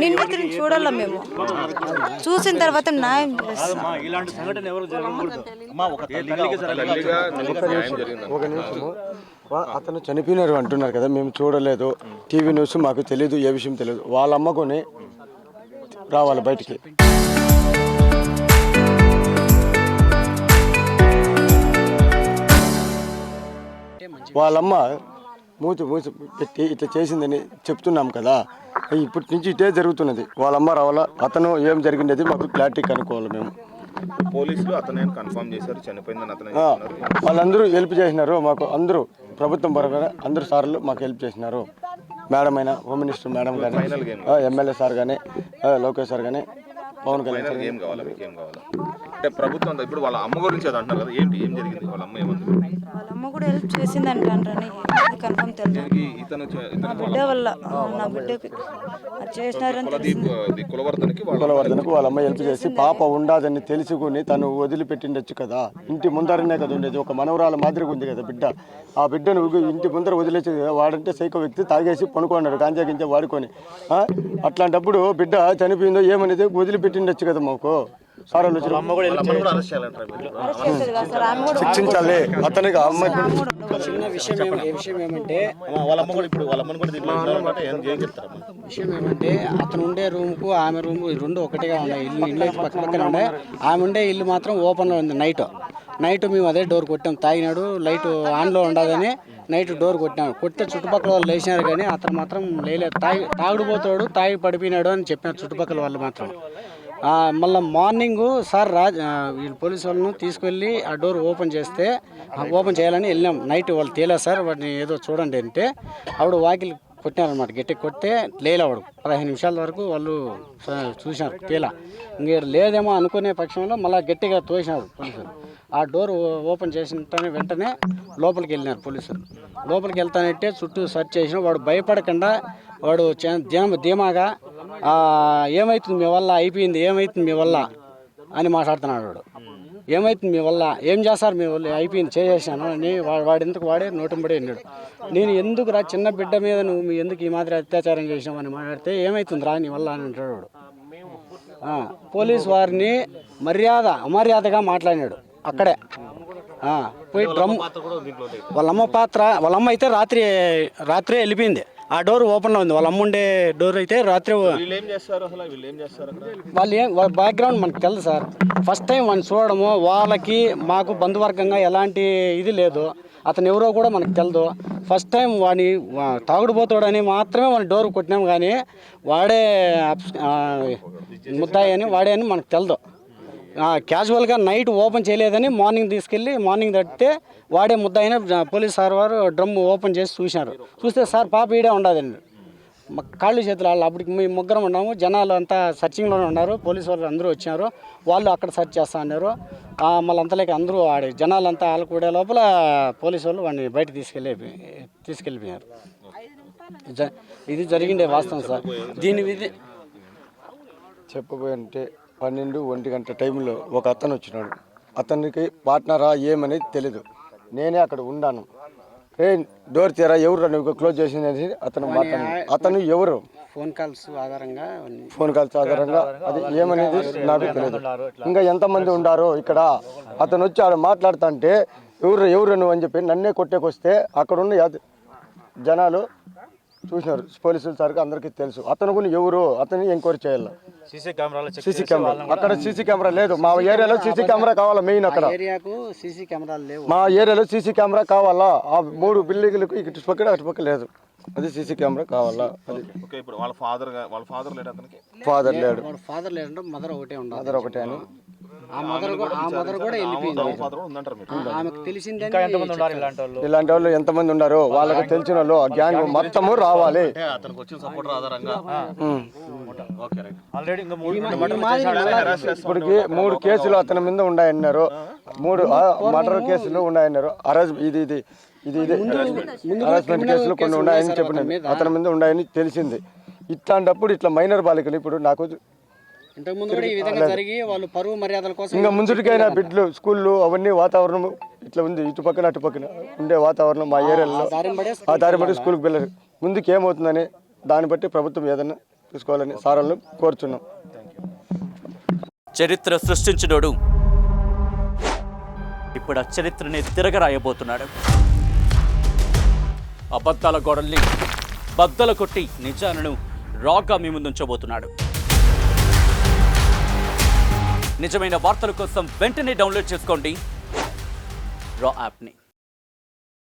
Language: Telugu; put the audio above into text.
నిందితుడిని చూడాల మేము చూసిన తర్వాత న్యాయం చేస్తాం. ఒక నిమిషము, అతను చనిపోయినారు అంటున్నారు కదా, మేము చూడలేదు, టీవీ న్యూస్ మాకు తెలియదు, ఏ విషయం తెలియదు. వాళ్ళ అమ్మకుని రావాలి బయటికి. వాళ్ళమ్మ మూతి పెట్టి ఇట్లా చేసిందని చెప్తున్నాం కదా, ఇప్పటి నుంచి ఇటే జరుగుతున్నది. వాళ్ళమ్మ రావాలా, అతను ఏం జరిగినది మాకు క్లారిటీ కనుక్కోవాలి. మేము పోలీసులు అతనే కన్ఫర్మ్ చేశారు చనిపోయిందని అతనే. వాళ్ళందరూ హెల్ప్ చేసినారు మాకు, అందరూ ప్రభుత్వం పరంగా అందరూ సార్లు మాకు హెల్ప్ చేసినారు. మేడం అయినా, హోమ్ మినిస్టర్ మేడం కానీ, ఎమ్మెల్యే సార్ కానీ, లోకేష్ సార్ కానీ, పవన్ కళ్యాణ్ సార్. ఏం కావాలా మీకు, ఏం కావాలా అంటే ప్రభుత్వం ఇప్పుడు వాళ్ళ అమ్మ గురించి అది అంటున్నారు కదా, ఏంటి ఏం జరిగింది? వాళ్ళ అమ్మ ఏమంది? వాళ్ళ అమ్మ కూడా హెల్ప్ చేసిందంట అంటారని కన్ఫర్మ్ తెలియదు. నా బిడ్డ వల్ల నా బిడ్డకి చేసినారని కులవర్ధనకు వాళ్ళ అమ్మ హెల్ప్ చేసి పాప ఉండదని తెలుసుకుని తను వదిలిపెట్టిండొచ్చు కదా. ఇంటి ముందరనే కదా ఉండేది, ఒక మనవరాల మాదిరిగా ఉంది కదా బిడ్డ. ఆ బిడ్డను ఇంటి ముందర వదిలేసి, వాడంటే సైకో వ్యక్తి తాగేసి పనుకున్నాడు గాంజా గింజా వాడుకొని. అట్లాంటప్పుడు బిడ్డ చనిపోయిందో ఏమనేది వదిలిపెట్టిండొచ్చు కదా మాకు. శిక్షించాలి అతనికి. చిన్న విషయం ఏమంటే విషయం ఏమంటే అతను ఉండే రూమ్కు ఆమె రూమ్ రెండు ఒకటిగా ఉన్నాయి. ఇల్లు అయితే పక్క పక్కన ఉన్నాయి. ఆమె ఉండే ఇల్లు మాత్రం ఓపెన్లో ఉంది. నైట్ మేము అదే డోర్ కొట్టాం. తాగినాడు, లైట్ ఆన్లో ఉండదని నైట్ డోర్ కొట్టినాడు. కొడితే చుట్టుపక్కల వాళ్ళు లేచినారు, కానీ అతను మాత్రం లేలేదు. తాగుడుపోతాడు, తాగి పడిపోయినాడు అని చెప్పినారు చుట్టుపక్కల వాళ్ళు మాత్రం. మళ్ళీ మార్నింగ్ సార్ వీళ్ళు పోలీసు వాళ్ళను తీసుకెళ్ళి ఆ డోర్ ఓపెన్ చేయాలని వెళ్ళాం. నైట్ వాళ్ళు తేలా సార్ వాడిని ఏదో చూడండి అంటే ఆవిడ వాకిలి కొట్టినారనమాట. గట్టిగా కొడితే లేవాడు. 15 నిమిషాల వరకు వాళ్ళు చూసినారు, తేలా. ఇంక లేదేమో అనుకునే పక్షంలో మళ్ళీ గట్టిగా తోసినారు పోలీసులు. ఆ డోర్ ఓపెన్ చేసిన వెంటనే లోపలికి వెళ్ళినారు పోలీసులు. లోపలికి వెళ్తానంటే చుట్టూ సెర్చ్ చేసిన. వాడు భయపడకుండా, వాడు ధీమాగా ఏమవుతుంది మీ వల్ల, అయిపోయింది ఏమవుతుంది మీ వల్ల అని మాట్లాడుతున్నాడు. వాడు ఏమవుతుంది మీ వల్ల, ఏం చేస్తారు మీ వల్ల, అయిపోయింది చేసేసాను అని వాడెందుకు వాడే నోటంబడి అన్నాడు. నేను ఎందుకు రా, చిన్న బిడ్డ మీద నువ్వు ఎందుకు ఈ మాదిరి అత్యాచారం చేసినావు అని మాట్లాడితే ఏమవుతుంది రా నీ వల్ల అని అంటాడు వాడు. పోలీసు వారిని అమర్యాదగా మాట్లాడినాడు అక్కడే. పోయి డ్రమ్ వాళ్ళ అమ్మ అయితే రాత్రే వెళ్ళిపోయింది. ఆ డోర్ ఓపెన్లో ఉంది. వాళ్ళ అమ్మ ఉండే డోర్ అయితే రాత్రి. వాళ్ళ బ్యాక్గ్రౌండ్ మనకు తెలుసు సార్. ఫస్ట్ టైం వాడిని చూడడము, వాళ్ళకి మాకు బంధువర్గంగా ఎలాంటి ఇది లేదు. అతను ఎవరో కూడా మనకు తెలియదు. ఫస్ట్ టైం వాడిని తాగుడుపోతాడని మాత్రమే వాడిని డోర్ కొట్టినాము, కానీ వాడే ముద్దాయి అని వాడే అని మనకు తెలియదు. క్యాజువల్గా నైట్ ఓపెన్ చేయలేదని మార్నింగ్ తట్టితే వాడే ముద్దాయిన పోలీస్ సార్ వారు డ్రమ్ ఓపెన్ చేసి చూసినారు. చూస్తే సార్ పాప ఈడే ఉండదండి. మా కాళ్ళు చేతులు వాళ్ళు అప్పటికి మేము ముగ్గురం ఉన్నాము. జనాలు అంతా సర్చింగ్లోనే ఉన్నారు. పోలీసు వాళ్ళు అందరూ వచ్చినారు. వాళ్ళు అక్కడ సర్చ్ చేస్తా అన్నారు. మళ్ళీ అంతలేక అందరూ జనాలంతా వాళ్ళు కూడే లోపల పోలీసు వాళ్ళు వాడిని బయట తీసుకెళ్ళిపోయారు. ఇది జరిగిండే వాస్తవం సార్. దీని విధి చెప్పబోయంటే 12-1 గంట టైంలో ఒక అతను వచ్చినాడు. అతనికి పార్ట్నరా ఏమనేది తెలీదు. నేనే అక్కడ ఉన్నాను. డోర్ తీరా, ఎవరు నువ్వు క్లోజ్ చేసింది అతను మాట్లాడు. అతను ఎవరు? ఫోన్ కాల్స్ ఆధారంగా అది ఏమనేది నాకు తెలియదు. ఇంకా ఎంతమంది ఉండారో ఇక్కడ. అతను వచ్చి ఆడ మాట్లాడుతుంటే ఎవరు నువ్వు అని చెప్పి నన్నే కొట్టేకొస్తే అక్కడున్న జనాలు చూసినారు. పోలీసులు సార్కి అందరికీ తెలుసు. అతను కూడా ఎవరు, అతన్ని ఎంక్వైరీ చేయాలి. సీసీ కెమెరా అక్కడ సీసీ కెమెరా లేదు. మా ఏరియాలో సీసీ కెమెరా కావాలా. మెయిన్ అక్కడ మా ఏరియాలో సీసీ కెమెరా కావాలా. ఆ 3 బిల్డింగ్లకు ఇటు పక్కన అటు పక్క లేదు. అది సీసీ కెమెరా కావాలా. ఫాదర్ లేడు. మదర్ ఒకటే అని. ఇలాంటి వాళ్ళు ఎంతమంది ఉన్నారు, వాళ్ళకి తెలిసిన వాళ్ళు ఆ గ్యాంగ్ మొత్తము రావాలి. ఇప్పటికి 3 కేసులు అతని మీద ఉన్నాయన్నారు. 3 మర్డర్ కేసులు ఉన్నాయన్నారు. ఇది హరాస్మెంట్ కేసులు కొన్ని ఉన్నాయని చెప్పినాను. అతని మీద ఉన్నాయని తెలిసింది. ఇట్లాంటప్పుడు ఇట్లా మైనర్ బాలికలు ఇప్పుడు నాకు ఇంకా ముందుకైనా బిడ్డలు స్కూళ్ళు అవన్నీ వాతావరణం ఇట్లా ఉంది. ఇటు పక్కన అటు పక్కన ఉండే వాతావరణం మా ఏరియాలో ఆ దారి బట్టి స్కూల్కి వెళ్ళారు. ముందుకు ఏమవుతుందని దాన్ని బట్టి ప్రభుత్వం ఏదైనా తీసుకోవాలని సార్లను కోరుచున్నాం. చరిత్ర సృష్టించినోడు ఇప్పుడు ఆ చరిత్రని తిరగరాయబోతున్నాడు. అబద్ధాల గోడల్ని బద్దలు కొట్టి నిజాలను రాగా మీ ముందుంచబోతున్నాడు. నిజమైన వార్తల కోసం వెంటనే డౌన్లోడ్ చేసుకోండి రా యాప్ని.